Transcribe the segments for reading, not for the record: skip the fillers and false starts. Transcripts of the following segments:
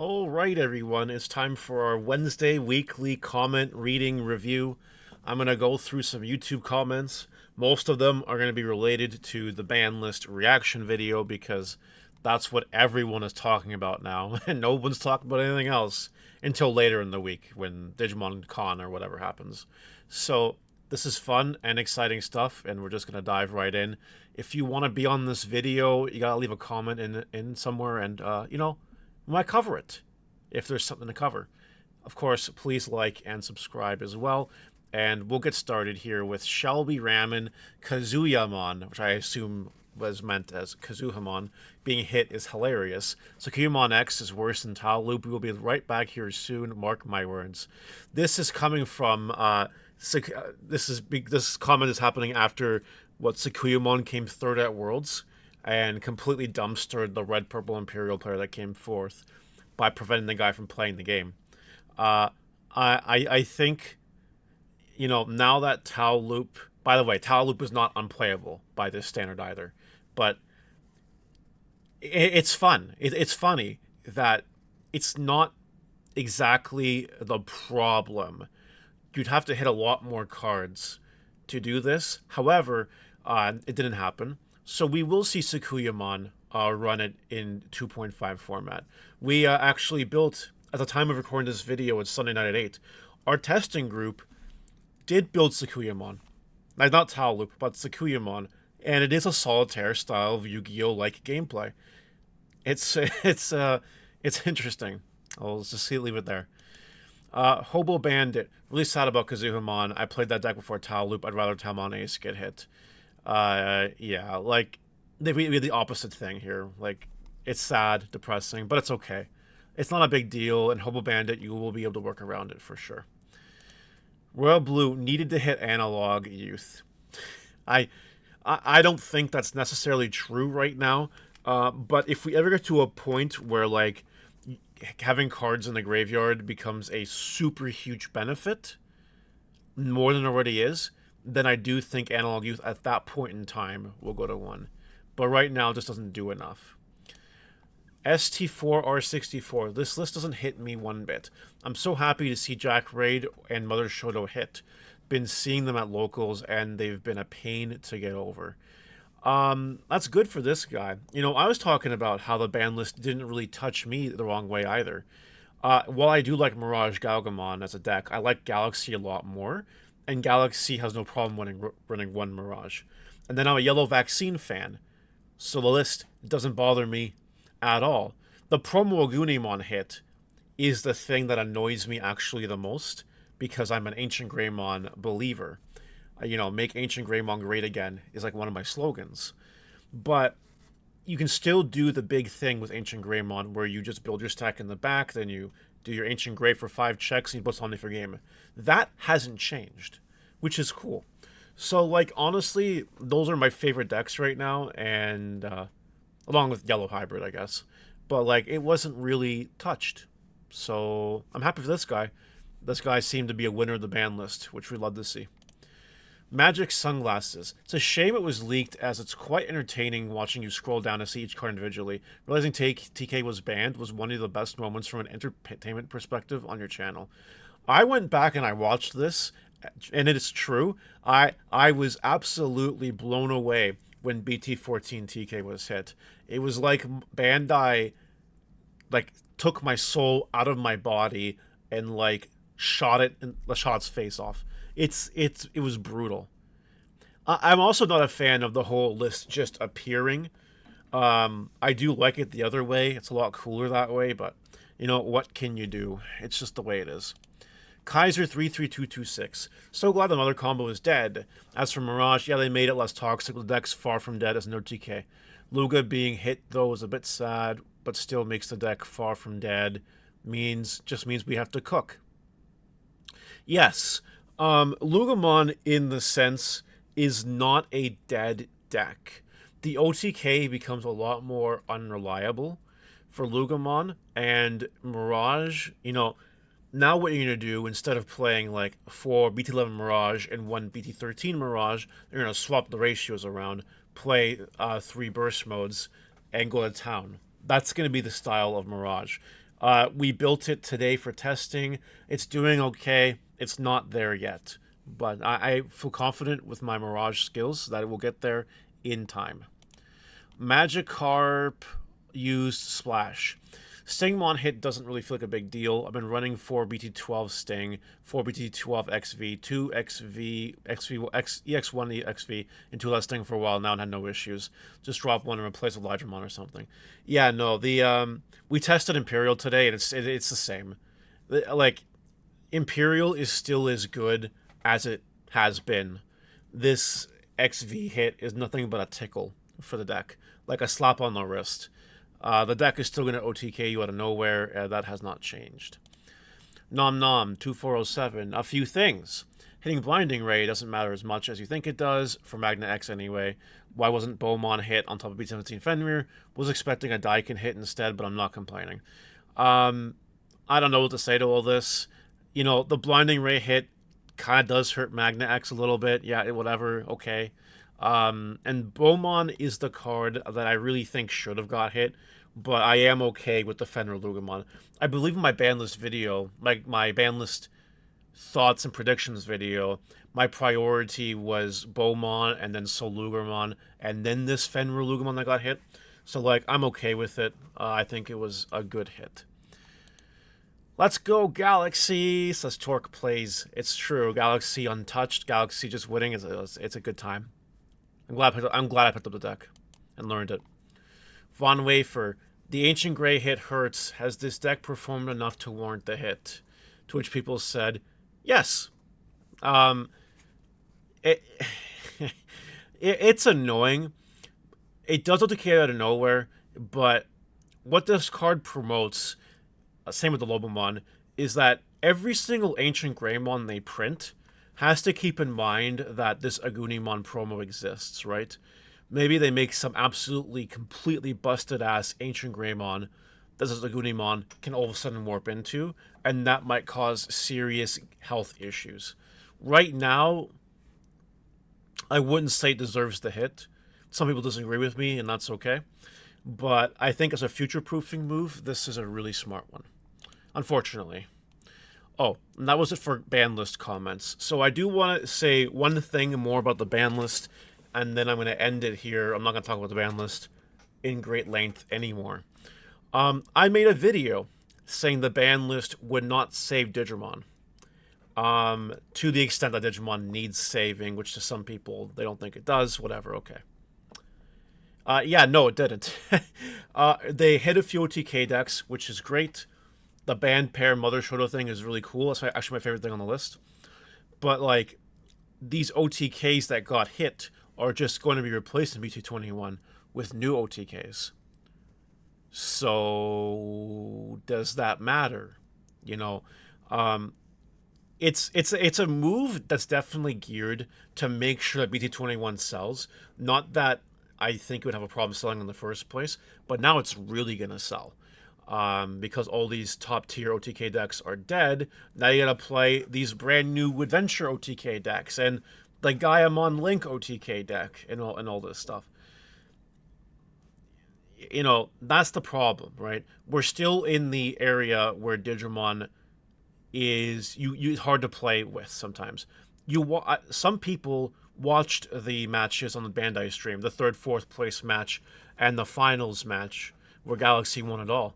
All right, everyone, it's time for our Wednesday weekly comment reading review. I'm going to go through some YouTube comments. Most of them are going to be related to the ban list reaction video because that's what everyone is talking about now, and no one's talking about anything else until later in the week when Digimon Con or whatever happens. So, this is fun and exciting stuff, and we're just going to dive right in. If you want to be on this video, you got to leave a comment in somewhere, and, we might cover it if there's something to cover. Of course, please like and subscribe as well. And we'll get started here with Shelby Ramen Kazuyamon, which I assume was meant as Kazuhamon. Being hit is hilarious. Sakuyamon X is worse than Tao Loop. We will be right back here soon. Mark my words. This is coming from this comment is happening after what Sakuyamon came third at Worlds and completely dumpstered the red purple Imperial player that came fourth by preventing the guy from playing the game. I think, now that Tao Loop, by the way, Tao Loop is not unplayable by this standard either, but it's fun. It's funny that it's not exactly the problem. You'd have to hit a lot more cards to do this. However, it didn't happen. So we will see Sakuyamon run it in 2.5 format. We actually built, at the time of recording this video, it's Sunday night at 8, our testing group did build Sakuyamon. Not Tao Loop, but Sakuyamon. And it is a solitaire style of Yu-Gi-Oh! Like gameplay. It's interesting. I'll just leave it there. Hobo Bandit. Really sad about Kazuhamon. I played that deck before Tao Loop. I'd rather Talmon Ace get hit. Yeah, like, we had the opposite thing here. Like, it's sad, depressing, but it's okay. It's not a big deal, and Hobo Bandit, you will be able to work around it for sure. Royal Blue needed to hit Analog Youth. I don't think that's necessarily true right now, but if we ever get to a point where, like, having cards in the graveyard becomes a super huge benefit, more than it already is, then I do think Analog Youth at that point in time will go to 1. But right now, it just doesn't do enough. ST4R64. This list doesn't hit me one bit. I'm so happy to see Jack Raid and Mother Shoto hit. Been seeing them at locals, and they've been a pain to get over. That's good for this guy. I was talking about how the ban list didn't really touch me the wrong way either. While I do like Mirage Galgamon as a deck, I like Galaxy a lot more, and Galaxy has no problem running one Mirage. And then I'm a Yellow Vaccine fan, so the list doesn't bother me at all. The promo Agunimon hit is the thing that annoys me actually the most, because I'm an Ancient Greymon believer. Make Ancient Greymon great again is like one of my slogans. But you can still do the big thing with Ancient Greymon where you just build your stack in the back, then you do your Ancient Grey for 5 checks, and you put something for game. That hasn't changed, which is cool. So, like, honestly, those are my favorite decks right now, and along with Yellow Hybrid, I guess. But, like, it wasn't really touched. So, I'm happy for this guy. This guy seemed to be a winner of the ban list, which we'd love to see. Magic Sunglasses. It's a shame it was leaked, as it's quite entertaining watching you scroll down to see each card individually. Realizing TK was banned was one of the best moments from an entertainment perspective on your channel. I went back and I watched this, and it is true. I was absolutely blown away when BT14 TK was hit. It was like Bandai, like, took my soul out of my body and, like, shot its face off. It was brutal. I'm also not a fan of the whole list just appearing. I do like it the other way. It's a lot cooler that way, but what can you do? It's just the way it is. Kaiser 33226. So glad the Mother combo is dead. As for Mirage, yeah, they made it less toxic. The deck's far from dead as no TK. Luga being hit though is a bit sad, but still makes the deck far from dead. Just means we have to cook. Yes. Lugamon, in the sense, is not a dead deck. The OTK becomes a lot more unreliable for Lugamon, and Mirage, now what you're going to do, instead of playing like 4 BT11 Mirage and 1 BT13 Mirage, you're going to swap the ratios around, play 3 burst modes, and go to town. That's going to be the style of Mirage. We built it today for testing. It's doing okay. It's not there yet, but I feel confident with my Mirage skills that it will get there in time. Magikarp used Splash. Stingmon hit doesn't really feel like a big deal. I've been running 4 BT12 Sting, 4 BT12 XV, 2 XV, EX1 XV, and 2 less Sting for a while now and had no issues. Just drop one and replace a Largemon or something. Yeah, no, we tested Imperial today and it's the same. Like, Imperial is still as good as it has been. This XV hit is nothing but a tickle for the deck, like a slap on the wrist. The deck is still going to OTK you out of nowhere. That has not changed. Nom Nom 2407. A few things. Hitting Blinding Ray doesn't matter as much as you think it does, for Magna X anyway. Why wasn't Beaumont hit on top of B17 Fenrir? Was expecting a Daikin hit instead, but I'm not complaining. I don't know what to say to all this. You know, the Blinding Ray hit kind of does hurt Magna X a little bit. Yeah, whatever, okay. And Beaumont is the card that I really think should have got hit, but I am okay with the Fenrir Lugamon. I believe in my ban list video, like my ban list thoughts and predictions video, my priority was Beaumont and then Solugamon and then this Fenrir Lugamon that got hit. So, like, I'm okay with it. I think it was a good hit. Let's go, Galaxy, says Torque Plays. It's true. Galaxy untouched. Galaxy just winning. It's a good time. I'm glad I picked up the deck and learned it. Von Wafer. The Ancient Grey hit hurts. Has this deck performed enough to warrant the hit? To which people said, yes. It's annoying. It does OTK out of nowhere, but what this card promotes, same with the Lobomon, is that every single Ancient Greymon they print has to keep in mind that this Agunimon promo exists, right? Maybe they make some absolutely, completely busted-ass Ancient Greymon that this Agunimon can all of a sudden warp into, and that might cause serious health issues. Right now, I wouldn't say it deserves the hit. Some people disagree with me, and that's okay. But I think as a future-proofing move, this is a really smart one. Unfortunately. Oh, and that was it for ban list comments. So I do want to say one thing more about the ban list, and then I'm going to end it here. I'm not going to talk about the ban list in great length anymore. I made a video saying the ban list would not save Digimon. To the extent that Digimon needs saving, which to some people, they don't think it does. Whatever, okay. Yeah, no, it didn't. They hit a few OTK decks, which is great. The band pair Mother Shoto thing is really cool. That's actually my favorite thing on the list. But, like, these OTKs that got hit are just going to be replaced in BT21 with new OTKs. So, does that matter? You know, it's a move that's definitely geared to make sure that BT21 sells. Not that I think it would have a problem selling in the first place, but now it's really going to sell. Because all these top-tier OTK decks are dead, now you gotta play these brand new Adventure OTK decks, and the Gaiamon Link OTK deck, and all this stuff. You know, that's the problem, right? We're still in the area where Digimon is it's hard to play with sometimes. Some people watched the matches on the Bandai stream, the 3rd, 4th place match, and the finals match, where Galaxy won it all.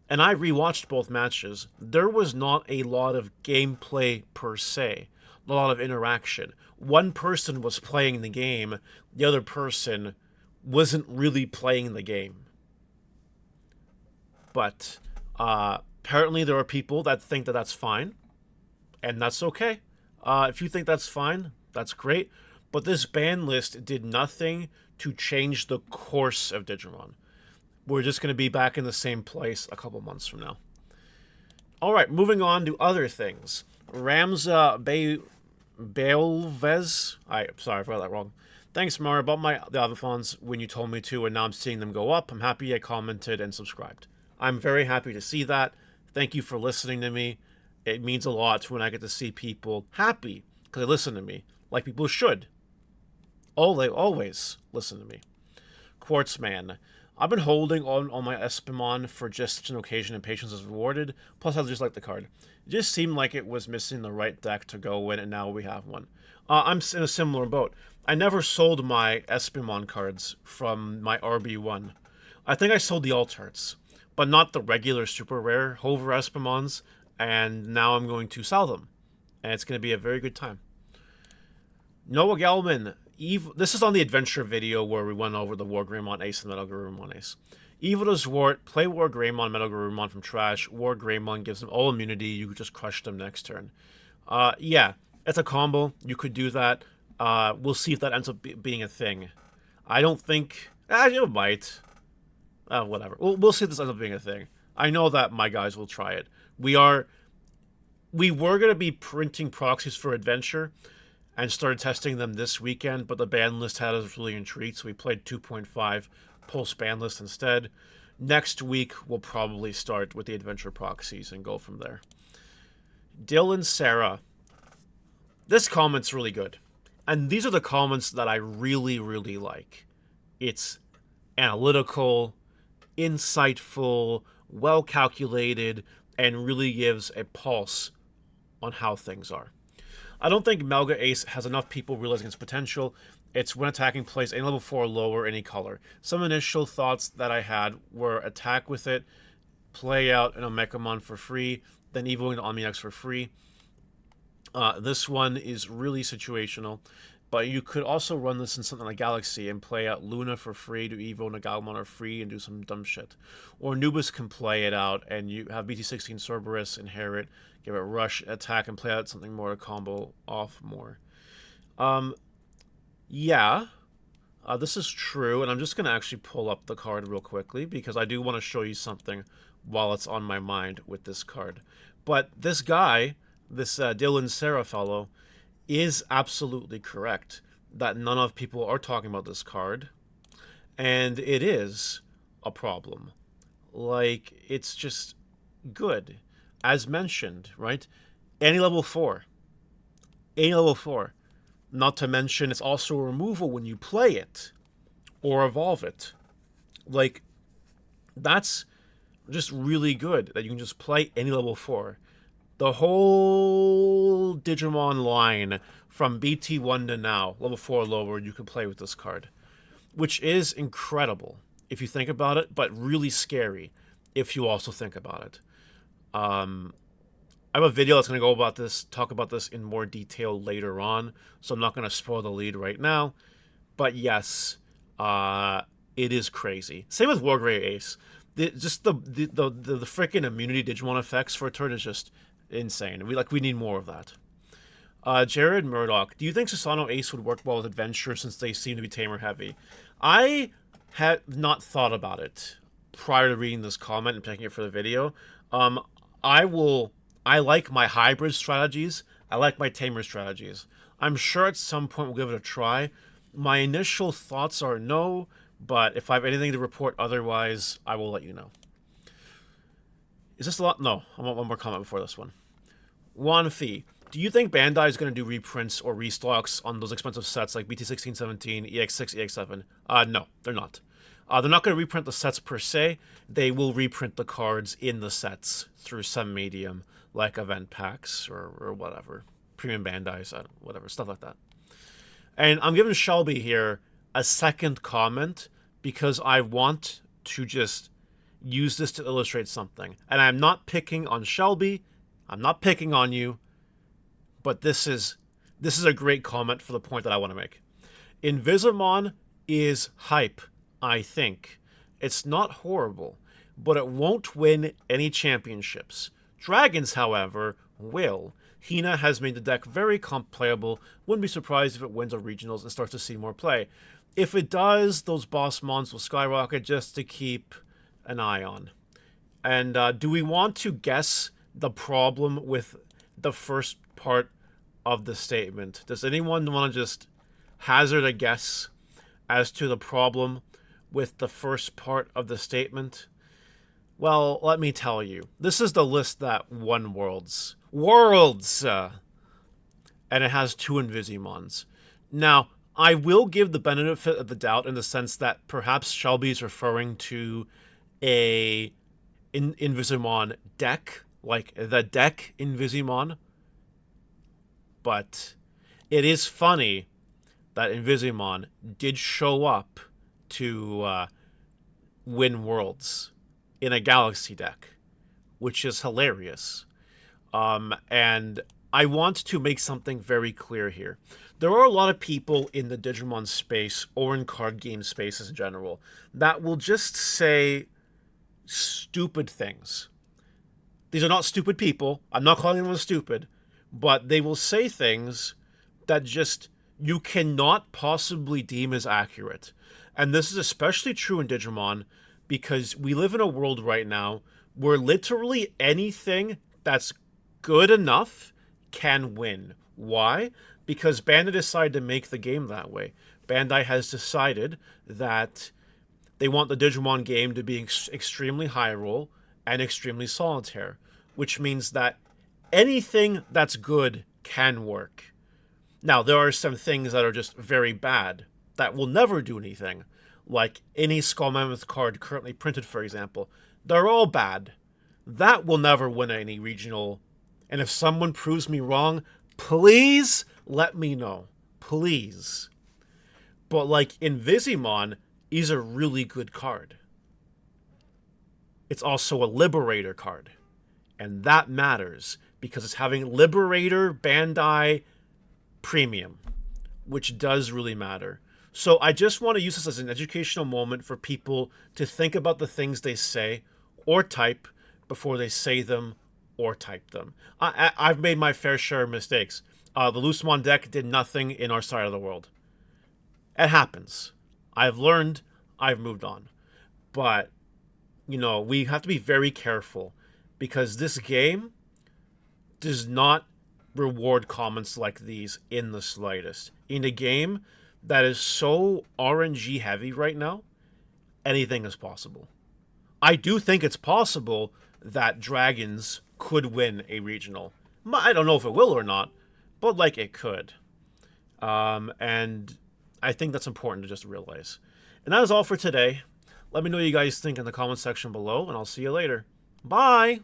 And I rewatched both matches. There was not a lot of gameplay per se, a lot of interaction. One person was playing the game, the other person wasn't really playing the game. But apparently there are people that think that that's fine, and that's okay. If you think that's fine, that's great. But this ban list did nothing to change the course of Digimon. We're just going to be back in the same place a couple months from now. All right, moving on to other things. Ramza Bealvez. Sorry, I got that wrong. Thanks, Mara, about the Avifons when you told me to, and now I'm seeing them go up. I'm happy I commented and subscribed. I'm very happy to see that. Thank you for listening to me. It means a lot when I get to see people happy because they listen to me, like people should. They always listen to me. Quartzman. I've been holding on my Espimon for just such an occasion, and patience is rewarded. Plus, I just like the card. It just seemed like it was missing the right deck to go with, and now we have one. I'm in a similar boat. I never sold my Espimon cards from my RB1. I think I sold the alt arts, but not the regular super rare Hover Espimons, and now I'm going to sell them. And it's going to be a very good time. Noah Gelman. This is on the adventure video where we went over the War Greymon Ace and Metal Garurumon Ace. Evil to Zwart, play War Greymon, Metal Garurumon from trash. War Greymon gives them all immunity. You just crush them next turn. Yeah, it's a combo. You could do that. We'll see if that ends up being a thing. I don't think... it might. Whatever. We'll see if this ends up being a thing. I know that my guys will try it. We were going to be printing proxies for Adventure and started testing them this weekend, but the ban list had us really intrigued, so we played 2.5 Pulse ban list instead. Next week, we'll probably start with the Adventure proxies and go from there. Dylan Sarah. This comment's really good. And these are the comments that I really, really like. It's analytical, insightful, well-calculated, and really gives a pulse on how things are. I don't think Melga Ace has enough people realizing its potential. It's when attacking plays any level 4 or lower, any color. Some initial thoughts that I had were attack with it, play out an Omegamon for free, then evoing the Omniax for free. This one is really situational, but you could also run this in something like Galaxy and play out Luna for free to Evo Nagalmon for free and do some dumb shit. Or Nubis can play it out and you have BT16 Cerberus, inherit, give it rush, attack, and play out something more to combo off more. Yeah, this is true, and I'm just going to actually pull up the card real quickly because I do want to show you something while it's on my mind with this card. But this guy, this Dylan Sarah fellow, is absolutely correct that none of people are talking about this card, and it is a problem. Like, it's just good. As mentioned, right? Any level 4. Any level 4. Not to mention, it's also a removal when you play it or evolve it. Like, that's just really good that you can just play any level 4. The whole Digimon line from BT1 to now, level 4 or lower, you can play with this card. Which is incredible if you think about it, but really scary if you also think about it. I have a video that's going to go about this, talk about this in more detail later on, so I'm not going to spoil the lead right now. But yes, it is crazy. Same with Wargrave Ace. The freaking immunity Digimon effects for a turn is just insane. We need more of that. Jared Murdoch, do you think Susano Ace would work well with Adventure since they seem to be Tamer heavy? I had not thought about it prior to reading this comment and picking it for the video. I like my hybrid strategies. I like my Tamer strategies. I'm sure at some point we'll give it a try. My initial thoughts are no, but if I have anything to report otherwise, I will let you know. Is this a lot? No, I want one more comment before this one. Juan Fee, do you think Bandai is going to do reprints or restocks on those expensive sets like BT16, 17, EX6, EX7? No, they're not. They're not going to reprint the sets per se. They will reprint the cards in the sets through some medium, like event packs or whatever. Premium Bandai's, whatever, stuff like that. And I'm giving Shelby here a second comment because I want to just use this to illustrate something. And I'm not picking on Shelby. I'm not picking on you. But this is a great comment for the point that I want to make. Invisimon is hype, I think. It's not horrible, but it won't win any championships. Dragons, however, will. Hina has made the deck very playable. Wouldn't be surprised if it wins a regionals and starts to see more play. If it does, those boss mons will skyrocket just to keep an eye on. And do we want to guess the problem with the first part of the statement? Does anyone want to just hazard a guess as to the problem with the first part of the statement? Well, let me tell you. This is the list that won Worlds. Worlds! And it has 2 Invisimons. Now, I will give the benefit of the doubt in the sense that perhaps Shelby is referring to a Invisimon deck, like the deck Invisimon. But it is funny that Invisimon did show up to win worlds in a Galaxy deck, which is hilarious. And I want to make something very clear here. There are a lot of people in the Digimon space or in card game spaces in general that will just say stupid things. These are not stupid people. I'm not calling them stupid, but they will say things that just you cannot possibly deem as accurate. And this is especially true in Digimon because we live in a world right now where literally anything that's good enough can win. Why? Because Bandai decided to make the game that way. Bandai has decided that they want the Digimon game to be extremely high roll and extremely solitaire, which means that anything that's good can work. Now, there are some things that are just very bad that will never do anything, like any Skull Mammoth card currently printed, for example. They're all bad. That will never win any regional. And if someone proves me wrong, please let me know. Please. But like Invisimon is a really good card. It's also a Liberator card. And that matters because it's having Liberator Bandai Premium, which does really matter. So I just want to use this as an educational moment for people to think about the things they say or type before they say them or type them. I've made my fair share of mistakes. The Loosemon deck did nothing in our side of the world. It happens. I've learned. I've moved on. But, you know, we have to be very careful because this game does not reward comments like these in the slightest. In a game that is so RNG heavy right now, anything is possible. I do think it's possible that Dragons could win a regional. I don't know if it will or not, but like it could. And I think that's important to just realize. And that is all for today. Let me know what you guys think in the comment section below, and I'll see you later. Bye!